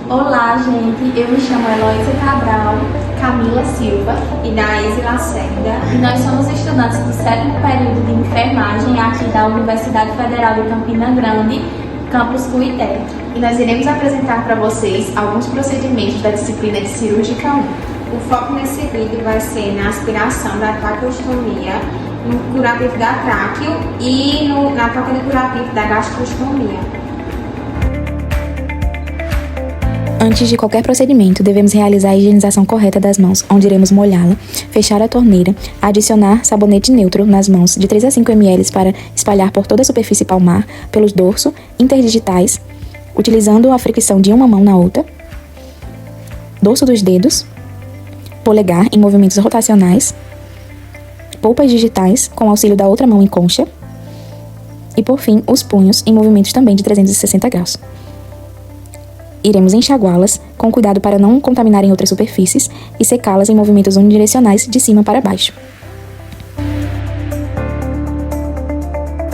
Olá, gente. Eu me chamo Heloísa Cabral, Camila Silva e Daíse Lacerda. E nós somos estudantes do 7º período de enfermagem aqui da Universidade Federal de Campina Grande, campus Cuité. E nós iremos apresentar para vocês alguns procedimentos da disciplina de Cirúrgica 1. O foco nesse vídeo vai ser na aspiração da traqueostomia, no curativo da tráqueo e na troca de curativo da gastrostomia. Antes de qualquer procedimento, devemos realizar a higienização correta das mãos, onde iremos molhá-la, fechar a torneira, adicionar sabonete neutro nas mãos de 3 a 5 ml para espalhar por toda a superfície palmar, pelos dorso, interdigitais, utilizando a fricção de uma mão na outra, dorso dos dedos, polegar em movimentos rotacionais, polpas digitais com auxílio da outra mão em concha e, por fim, os punhos em movimentos também de 360 graus. Iremos enxaguá-las com cuidado para não contaminarem outras superfícies e secá-las em movimentos unidirecionais de cima para baixo.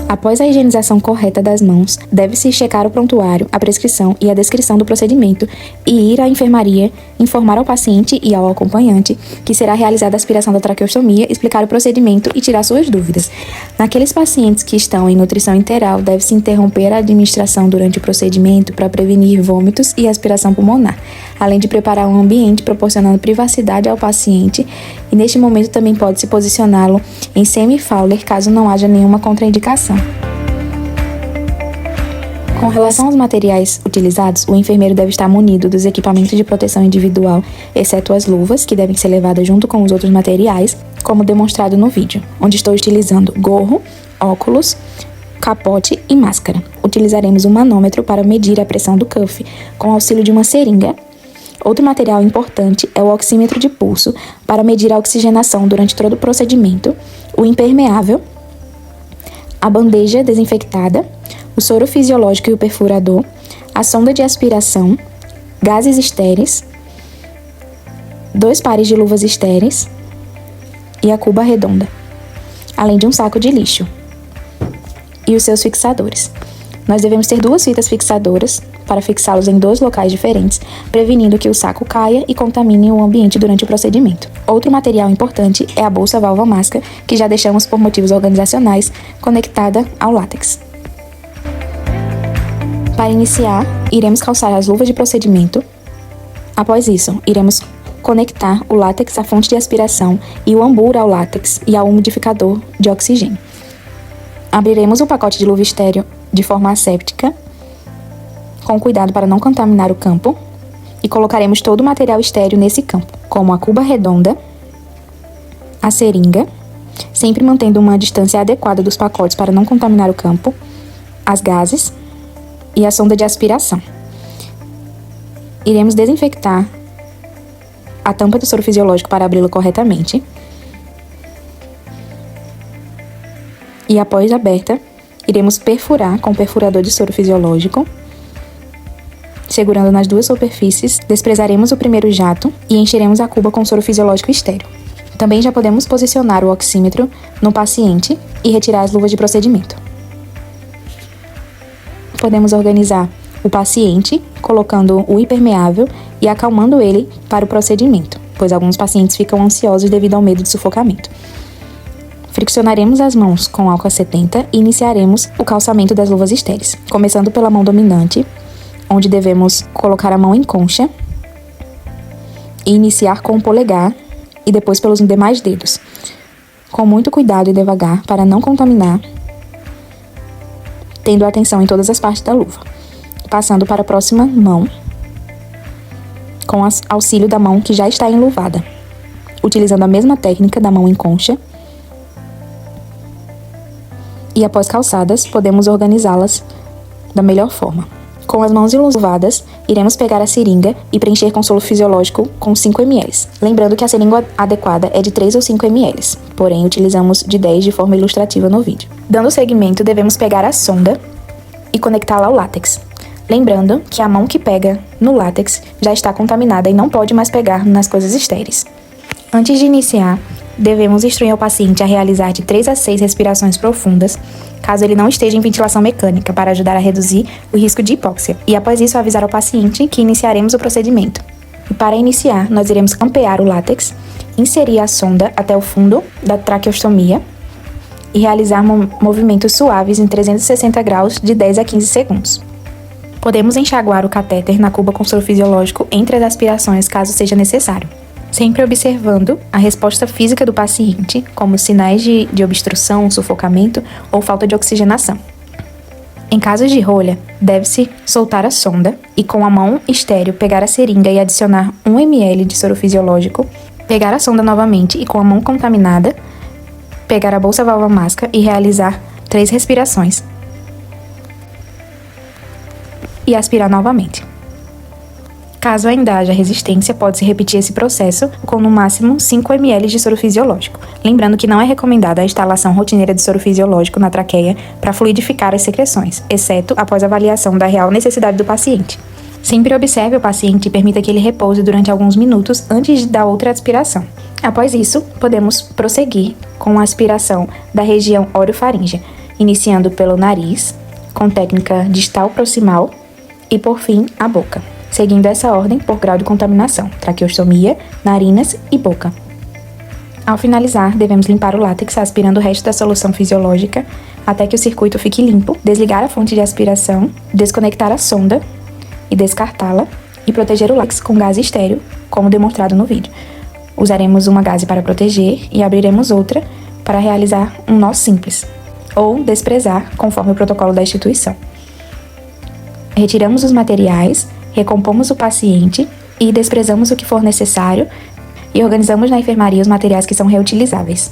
Após a higienização correta das mãos, deve-se checar o prontuário, a prescrição e a descrição do procedimento e ir à enfermaria, informar ao paciente e ao acompanhante que será realizada a aspiração da traqueostomia, explicar o procedimento e tirar suas dúvidas. Naqueles pacientes que estão em nutrição enteral, deve-se interromper a administração durante o procedimento para prevenir vômitos e aspiração pulmonar, além de preparar um ambiente proporcionando privacidade ao paciente, e neste momento também pode-se posicioná-lo em semi-Fowler caso não haja nenhuma contraindicação. Com relação aos materiais utilizados, o enfermeiro deve estar munido dos equipamentos de proteção individual, exceto as luvas, que devem ser levadas junto com os outros materiais, como demonstrado no vídeo, onde estou utilizando gorro, óculos, capote e máscara. Utilizaremos um manômetro para medir a pressão do cuff, com auxílio de uma seringa. Outro material importante é o oxímetro de pulso, para medir a oxigenação durante todo o procedimento, o impermeável, a bandeja desinfectada, o soro fisiológico e o perfurador, a sonda de aspiração, gases estéreis, 2 pares de luvas estéreis e a cuba redonda, além de um saco de lixo e os seus fixadores. Nós devemos ter 2 fitas fixadoras para fixá-los em 2 locais diferentes, prevenindo que o saco caia e contamine o ambiente durante o procedimento. Outro material importante é a bolsa válvula máscara, que já deixamos por motivos organizacionais, conectada ao látex. Para iniciar, iremos calçar as luvas de procedimento. Após isso, iremos conectar o látex à fonte de aspiração e o ambur ao látex e ao umidificador de oxigênio. Abriremos o pacote de luva estéreo de forma asséptica, com cuidado para não contaminar o campo, e colocaremos todo o material estéreo nesse campo, como a cuba redonda, a seringa, sempre mantendo uma distância adequada dos pacotes para não contaminar o campo, as gases e a sonda de aspiração. Iremos desinfectar a tampa do soro fisiológico para abri-lo corretamente. E após aberta, iremos perfurar com o perfurador de soro fisiológico. Segurando nas 2 superfícies, desprezaremos o primeiro jato e encheremos a cuba com soro fisiológico estéreo. Também já podemos posicionar o oxímetro no paciente e retirar as luvas de procedimento. Podemos organizar o paciente colocando o impermeável e acalmando ele para o procedimento, pois alguns pacientes ficam ansiosos devido ao medo de sufocamento. Friccionaremos as mãos com álcool 70 e iniciaremos o calçamento das luvas estéreis, começando pela mão dominante, onde devemos colocar a mão em concha e iniciar com o polegar e depois pelos demais dedos, com muito cuidado e devagar para não contaminar, tendo atenção em todas as partes da luva, passando para a próxima mão, com auxílio da mão que já está enluvada, utilizando a mesma técnica da mão em concha, e após calçadas, podemos organizá-las da melhor forma. Com as mãos enluvadas, iremos pegar a seringa e preencher com soro fisiológico com 5 ml. Lembrando que a seringa adequada é de 3 ou 5 ml, porém utilizamos de 10 de forma ilustrativa no vídeo. Dando seguimento, devemos pegar a sonda e conectá-la ao látex. Lembrando que a mão que pega no látex já está contaminada e não pode mais pegar nas coisas estéreis. Antes de iniciar, devemos instruir o paciente a realizar de 3 a 6 respirações profundas, caso ele não esteja em ventilação mecânica, para ajudar a reduzir o risco de hipóxia. E após isso, avisar ao paciente que iniciaremos o procedimento. E para iniciar, nós iremos campear o látex, inserir a sonda até o fundo da traqueostomia e realizar movimentos suaves em 360 graus de 10 a 15 segundos. Podemos enxaguar o catéter na cuba com soro fisiológico entre as aspirações, caso seja necessário, sempre observando a resposta física do paciente, como sinais de obstrução, sufocamento ou falta de oxigenação. Em casos de rolha, deve-se soltar a sonda e, com a mão estéril, pegar a seringa e adicionar 1 ml de soro fisiológico, pegar a sonda novamente e, com a mão contaminada, pegar a bolsa válvula máscara e realizar 3 respirações. E aspirar novamente. Caso ainda haja resistência, pode-se repetir esse processo com no máximo 5 ml de soro fisiológico. Lembrando que não é recomendada a instalação rotineira de soro fisiológico na traqueia para fluidificar as secreções, exceto após avaliação da real necessidade do paciente. Sempre observe o paciente e permita que ele repouse durante alguns minutos antes da outra aspiração. Após isso, podemos prosseguir com a aspiração da região orofaríngea, iniciando pelo nariz, com técnica distal proximal, e por fim, a boca, seguindo essa ordem por grau de contaminação, traqueostomia, narinas e boca. Ao finalizar, devemos limpar o látex aspirando o resto da solução fisiológica até que o circuito fique limpo, desligar a fonte de aspiração, desconectar a sonda e descartá-la e proteger o látex com gás estéril, como demonstrado no vídeo. Usaremos uma gaze para proteger e abriremos outra para realizar um nó simples, ou desprezar, conforme o protocolo da instituição. Retiramos os materiais, recompomos o paciente e desprezamos o que for necessário e organizamos na enfermaria os materiais que são reutilizáveis.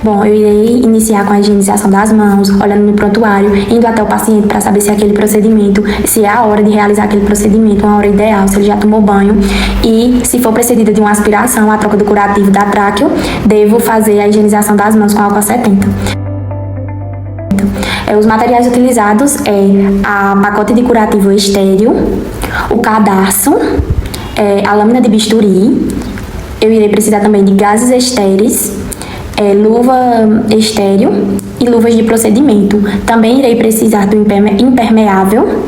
Bom, eu irei iniciar com a higienização das mãos, olhando no prontuário, indo até o paciente para saber se aquele procedimento, se é a hora de realizar aquele procedimento, uma hora ideal, se ele já tomou banho. E se for precedida de uma aspiração, a troca do curativo da tráqueo, devo fazer a higienização das mãos com álcool 70. Os materiais utilizados a pacote de curativo estéril, o cadarço, a lâmina de bisturi. Eu irei precisar também de gases estéreis, luva estéril e luvas de procedimento. Também irei precisar do impermeável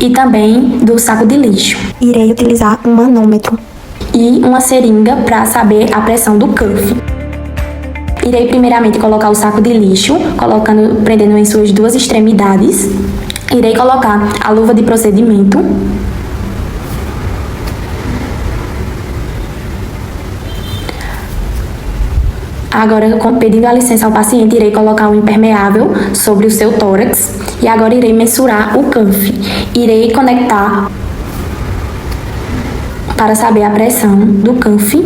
e também do saco de lixo. Irei utilizar um manômetro e uma seringa para saber a pressão do cuff. Irei primeiramente colocar o saco de lixo, prendendo em suas 2 extremidades. Irei colocar a luva de procedimento. Agora, pedindo a licença ao paciente, irei colocar o impermeável sobre o seu tórax. E agora irei mensurar o cuff. Irei conectar para saber a pressão do cuff.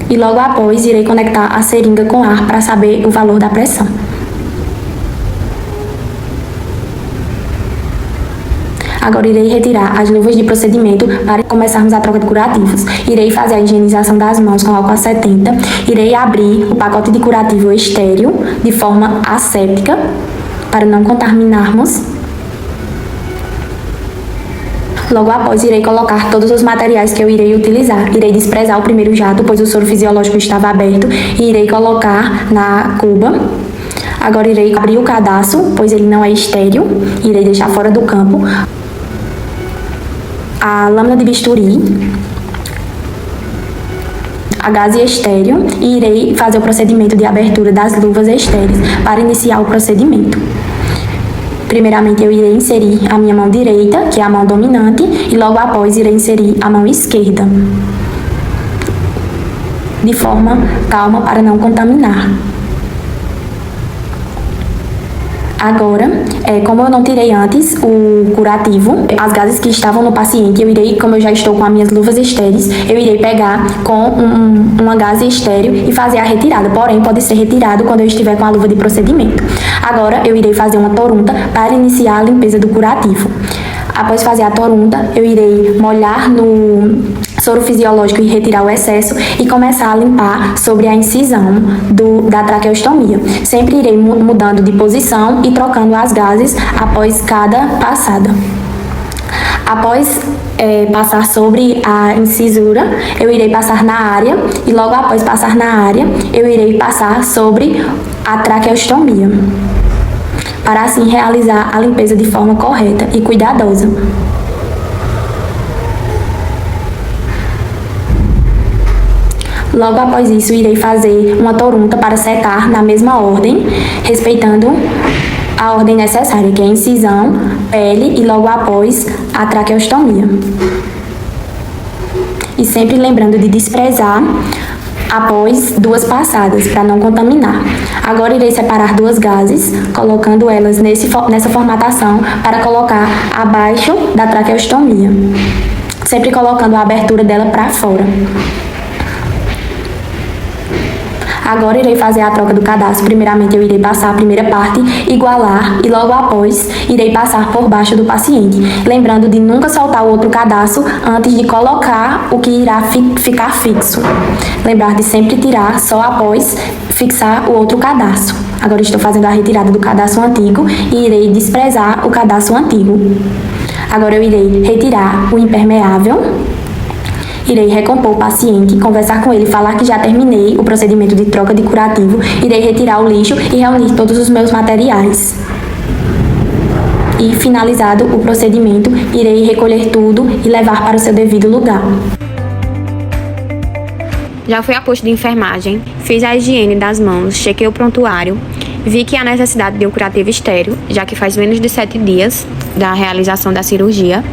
E logo após, irei conectar a seringa com ar para saber o valor da pressão. Agora irei retirar as luvas de procedimento para começarmos a troca de curativos. Irei fazer a higienização das mãos com álcool 70. Irei abrir o pacote de curativo estéril de forma asséptica para não contaminarmos. Logo após, irei colocar todos os materiais que eu irei utilizar. Irei desprezar o primeiro jato, pois o soro fisiológico estava aberto, e irei colocar na cuba. Agora irei abrir o cadarço, pois ele não é estéril, irei deixar fora do campo. A lâmina de bisturi, a gaze estéril, e irei fazer o procedimento de abertura das luvas estéreis para iniciar o procedimento. Primeiramente, eu irei inserir a minha mão direita, que é a mão dominante, e logo após irei inserir a mão esquerda, de forma calma para não contaminar. Agora, como eu não tirei antes o curativo, as gases que estavam no paciente, eu irei, como eu já estou com as minhas luvas estéreis, eu irei pegar com uma gaze estéril e fazer a retirada. Porém, pode ser retirado quando eu estiver com a luva de procedimento. Agora, eu irei fazer uma torunta para iniciar a limpeza do curativo. Após fazer a torunta, eu irei molhar no soro fisiológico e retirar o excesso e começar a limpar sobre a incisão da traqueostomia. Sempre irei mudando de posição e trocando as gases após cada passada. Após passar sobre a incisura, eu irei passar na área e logo após passar na área, eu irei passar sobre a traqueostomia, para assim realizar a limpeza de forma correta e cuidadosa. Logo após isso, irei fazer uma torunta para secar na mesma ordem, respeitando a ordem necessária, que é incisão, pele e logo após a traqueostomia. E sempre lembrando de desprezar após 2 passadas, para não contaminar. Agora irei separar 2 gases, colocando elas nessa formatação para colocar abaixo da traqueostomia, sempre colocando a abertura dela para fora. Agora irei fazer a troca do cadastro. Primeiramente eu irei passar a primeira parte, igualar e logo após irei passar por baixo do paciente. Lembrando de nunca soltar o outro cadastro antes de colocar o que irá ficar fixo. Lembrar de sempre tirar só após fixar o outro cadastro. Agora estou fazendo a retirada do cadastro antigo e irei desprezar o cadastro antigo. Agora eu irei retirar o impermeável. Irei recompor o paciente, conversar com ele, falar que já terminei o procedimento de troca de curativo, irei retirar o lixo e reunir todos os meus materiais. E finalizado o procedimento, irei recolher tudo e levar para o seu devido lugar. Já fui a posto de enfermagem, fiz a higiene das mãos, chequei o prontuário, vi que há necessidade de um curativo estéril, já que faz menos de 7 dias da realização da cirurgia.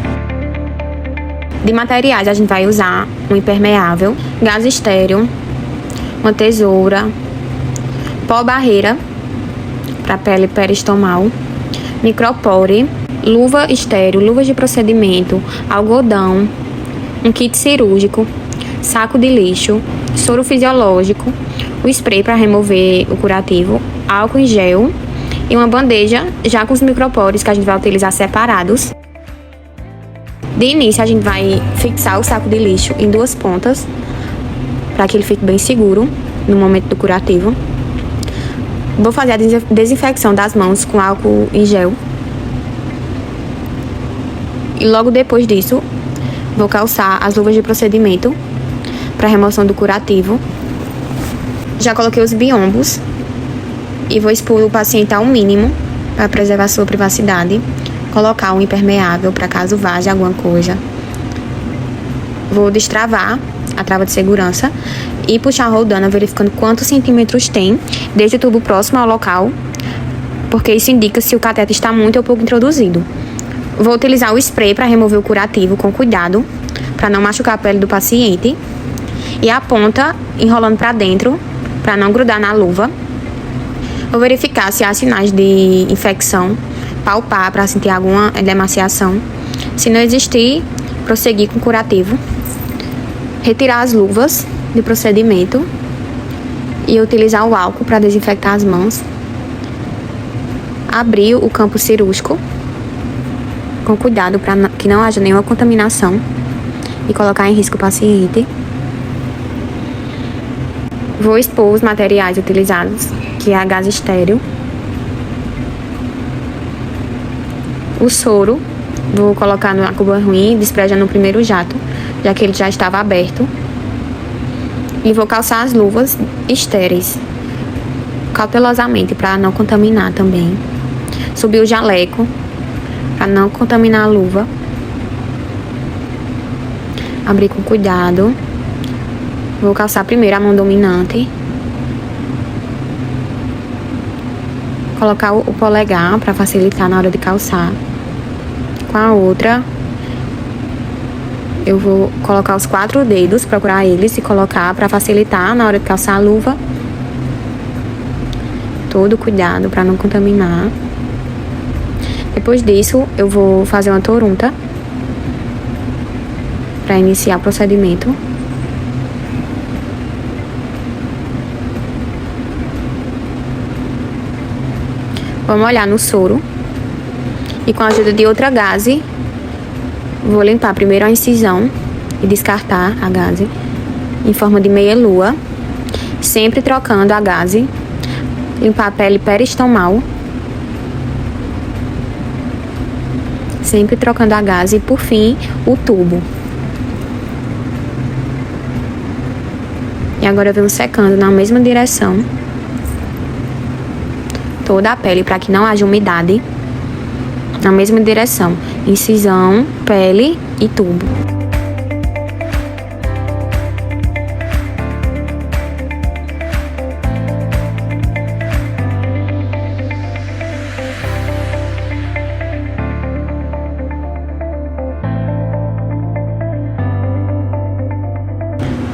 De materiais, a gente vai usar um impermeável, gás estéril, uma tesoura, pó barreira para pele peristomal, micropore, luva estéril, luvas de procedimento, algodão, um kit cirúrgico, saco de lixo, soro fisiológico, o spray para remover o curativo, álcool em gel e uma bandeja já com os micropores que a gente vai utilizar separados. De início, a gente vai fixar o saco de lixo em 2 pontas, para que ele fique bem seguro no momento do curativo. Vou fazer a desinfecção das mãos com álcool em gel. E logo depois disso, vou calçar as luvas de procedimento para remoção do curativo. Já coloquei os biombos e vou expor o paciente ao mínimo para preservar sua privacidade. Colocar um impermeável para caso vaze alguma coisa. Vou destravar a trava de segurança e puxar rodando, verificando quantos centímetros tem desde o tubo próximo ao local, porque isso indica se o cateter está muito ou pouco introduzido. Vou utilizar o spray para remover o curativo com cuidado, para não machucar a pele do paciente, e a ponta enrolando para dentro, para não grudar na luva. Vou verificar se há sinais de infecção, palpar para sentir alguma edemaciação. Se não existir, prosseguir com o curativo. Retirar as luvas de procedimento e utilizar o álcool para desinfectar as mãos. Abrir o campo cirúrgico com cuidado para que não haja nenhuma contaminação e colocar em risco o paciente. Vou expor os materiais utilizados, que é a gás estéril. O soro, vou colocar na cuba ruim, despejar no primeiro jato, já que ele já estava aberto. E vou calçar as luvas estéreis, cautelosamente, para não contaminar também. Subir o jaleco, para não contaminar a luva. Abrir com cuidado. Vou calçar primeiro a mão dominante. Colocar o polegar para facilitar na hora de calçar. Com a outra, eu vou colocar os 4 dedos, procurar eles e colocar para facilitar na hora de calçar a luva. Todo cuidado para não contaminar. Depois disso, eu vou fazer uma torunta para iniciar o procedimento. Vou molhar no soro e com a ajuda de outra gaze, vou limpar primeiro a incisão e descartar a gaze em forma de meia lua, sempre trocando a gaze. Limpar a pele peristomal. sempre trocando a gase e, por fim, o tubo. E agora eu venho secando na mesma direção toda a pele para que não haja umidade. Na mesma direção, incisão, pele e tubo.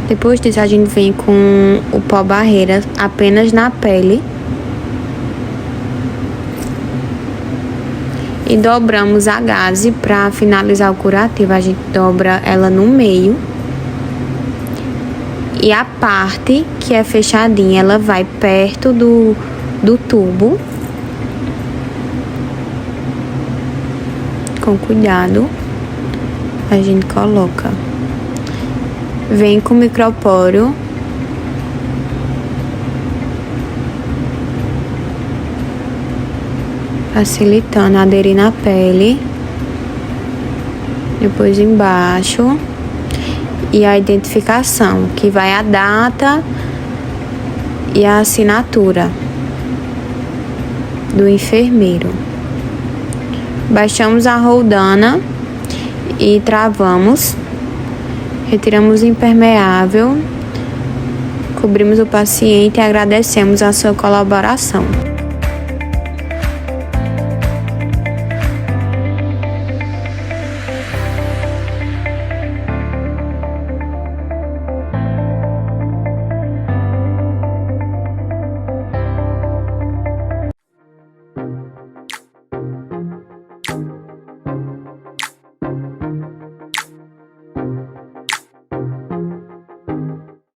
Depois disso, a gente vem com o pó barreira apenas na pele. E dobramos a gaze para finalizar o curativo. A gente dobra ela no meio. E a parte que é fechadinha, ela vai perto do tubo. Com cuidado, a gente coloca. Vem com o micropóreo. Facilitando aderir na pele. Depois embaixo. E a identificação, que vai a data e a assinatura do enfermeiro. Baixamos a roldana e travamos. Retiramos o impermeável, cobrimos o paciente e agradecemos a sua colaboração.